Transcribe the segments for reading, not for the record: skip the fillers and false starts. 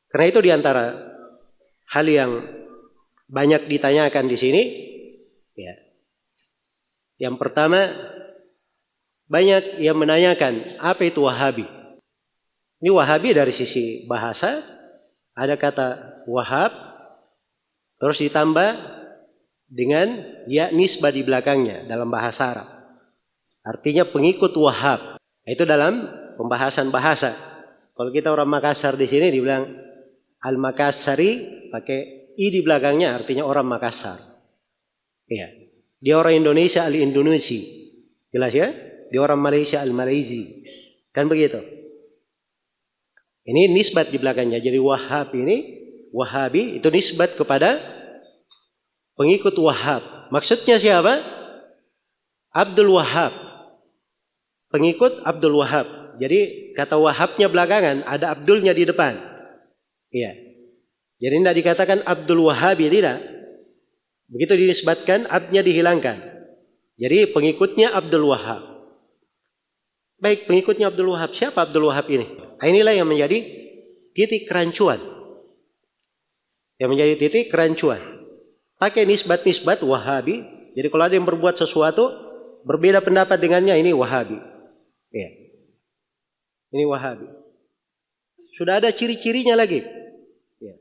Karena itu diantara hal yang banyak ditanyakan di sini, ya. Yang pertama, banyak yang menanyakan apa itu Wahabi. Ini Wahabi dari sisi bahasa, ada kata Wahab, terus ditambah dengan ya nisbah di belakangnya dalam bahasa Arab. Artinya pengikut Wahab. Itu dalam pembahasan bahasa. Kalau kita orang Makassar di sini dibilang Al-Makassari pakai i di belakangnya, artinya orang Makassar. Iya. Dia orang Indonesia Al-Indonesi. Jelas ya? Dia orang Malaysia Al-Malaysi. Kan begitu. Ini nisbat di belakangnya. Jadi Wahab ini, Wahabi itu nisbat kepada pengikut Wahab. Maksudnya siapa? Abdul Wahab. Pengikut Abdul Wahab. Jadi kata Wahabnya belakangan, ada Abdulnya di depan. Iya. Jadi tidak dikatakan Abdul Wahabi, tidak. Begitu dinisbatkan, abnya dihilangkan. Jadi pengikutnya Abdul Wahab. Baik, pengikutnya Abdul Wahab. Siapa Abdul Wahab ini? Inilah yang menjadi titik kerancuan. Yang menjadi titik kerancuan. Pakai nisbat-nisbat Wahabi. Jadi kalau ada yang berbuat sesuatu, berbeda pendapat dengannya, ini Wahabi. Ya. Ini Wahabi. Sudah ada ciri-cirinya lagi. Ya.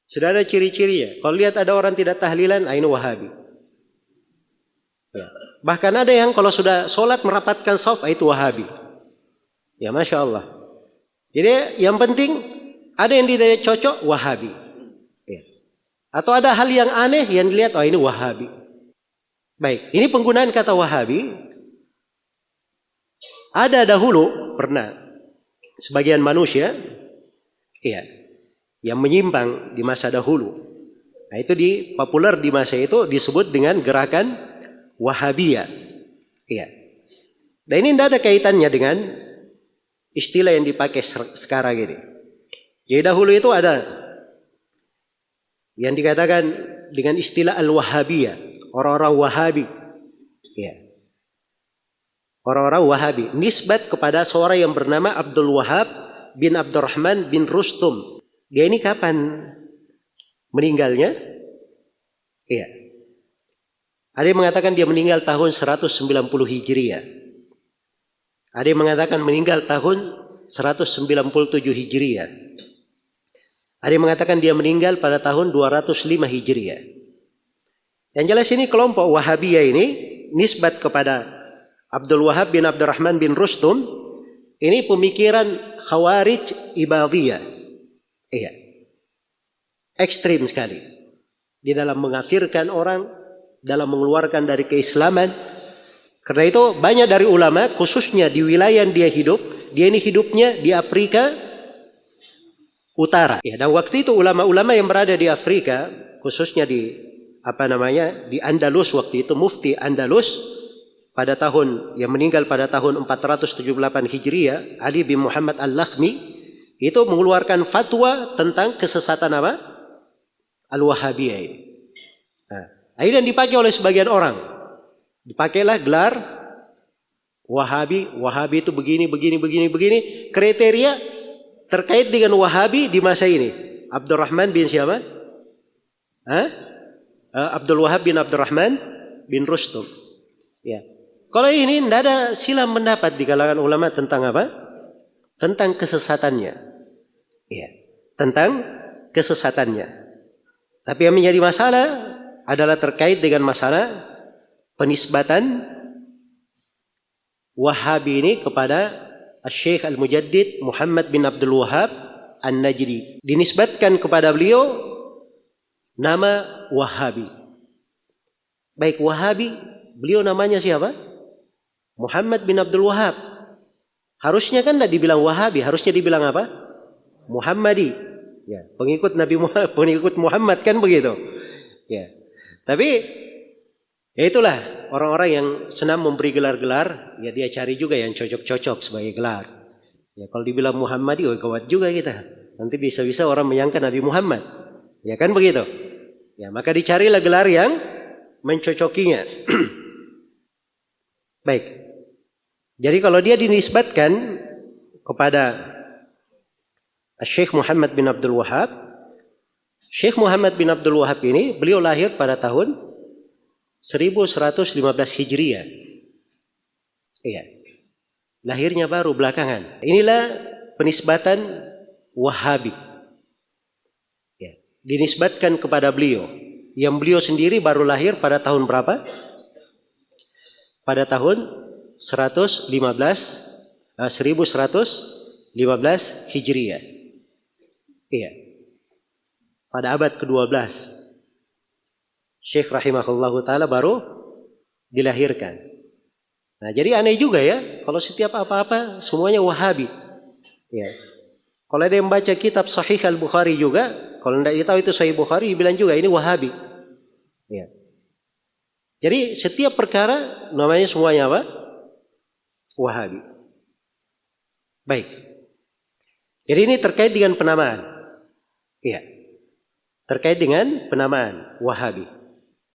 Sudah ada ciri-cirinya. Kalau lihat ada orang tidak tahlilan, ini Wahabi. Ya. Bahkan ada yang kalau sudah sholat merapatkan shaf, itu Wahabi. Ya, Masya Allah. Jadi yang penting ada yang tidak cocok, Wahabi. Ya. Atau ada hal yang aneh yang dilihat, ini Wahabi. Baik, ini penggunaan kata Wahabi. Ada dahulu pernah sebagian manusia, ya, yang menyimpang di masa dahulu. Nah, itu populer di masa itu disebut dengan gerakan Wahabiyah. Ya. Dan ini tidak ada kaitannya dengan istilah yang dipakai sekarang ini. Jadi dahulu itu ada yang dikatakan dengan istilah Al-Wahabiyah, orang-orang Wahabi. Ya. Orang-orang Wahabi nisbat kepada seorang yang bernama Abdul Wahab bin Abdurrahman bin Rustum. Dia ini kapan meninggalnya? Iya. Ada yang mengatakan dia meninggal tahun 190 Hijriah. Ada yang mengatakan meninggal tahun 197 Hijriah. Ada yang mengatakan dia meninggal pada tahun 205 Hijriah. Yang jelas ini kelompok Wahabiyah ini nisbat kepada Abdul Wahab bin Abdurrahman bin Rustum. Ini pemikiran Khawarij Ibadiyah. Iya. Ekstrim sekali. Di dalam mengafirkan orang, dalam mengeluarkan dari keislaman. Karena itu banyak dari ulama, khususnya di wilayah yang dia hidup, dia ini hidupnya di Afrika Utara. Ya, dan waktu itu ulama-ulama yang berada di Afrika, khususnya di di Andalus waktu itu, mufti Andalus pada tahun yang meninggal pada tahun 478 Hijriah, Ali bin Muhammad Al-Lakhmi, itu mengeluarkan fatwa tentang kesesatan apa? Al-Wahabiyah ini. Nah, ini yang dipakai oleh sebagian orang. Dipakailah gelar Wahabi. Wahabi itu begini. Kriteria terkait dengan Wahabi di masa ini. Abdurrahman bin siapa? Abdul Wahab bin Abdurrahman bin Rustum. Ya. Kalau ini tidak ada silam pendapat di kalangan ulama tentang apa? Tentang kesesatannya. Ya. Tentang kesesatannya. Tapi yang menjadi masalah adalah terkait dengan masalah penisbatan Wahabi ini kepada Syekh Al-Mujaddid Muhammad bin Abdul Wahab An-Najdi. Dinisbatkan kepada beliau nama Wahabi. Baik, Wahabi, beliau namanya siapa? Muhammad bin Abdul Wahab. Harusnya kan tidak dibilang Wahabi, harusnya dibilang apa? Muhammadi. Ya, pengikut Nabi Muhammad, pengikut Muhammad kan begitu. Ya. Tapi ya itulah orang-orang yang senang memberi gelar-gelar, ya dia cari juga yang cocok-cocok sebagai gelar. Ya kalau dibilang Muhammadi, gawat juga kita. Nanti bisa-bisa orang menyangka Nabi Muhammad. Ya kan begitu. Ya, maka dicarilah gelar yang mencocokinya. Baik. Jadi kalau dia dinisbatkan kepada Syekh Muhammad bin Abdul Wahab. Syekh Muhammad bin Abdul Wahab ini beliau lahir pada tahun 1115 Hijriah. Iya. Lahirnya baru belakangan. Inilah penisbatan Wahabi. Ya. Dinisbatkan kepada beliau. Yang beliau sendiri baru lahir pada tahun berapa? Pada tahun 1115 Hijriah. Iya. Pada abad ke-12. Syekh rahimahullahu ta'ala baru dilahirkan. Nah, jadi aneh juga ya, kalau setiap apa-apa semuanya Wahabi. Ya. Kalau ada yang baca kitab Sahih Al-Bukhari juga, kalau tidak tahu itu Sahih Bukhari, bilang juga ini Wahabi. Ya. Jadi setiap perkara namanya semuanya apa? Wahabi. Baik. Jadi ini terkait dengan penamaan. Iya. Terkait dengan penamaan Wahabi.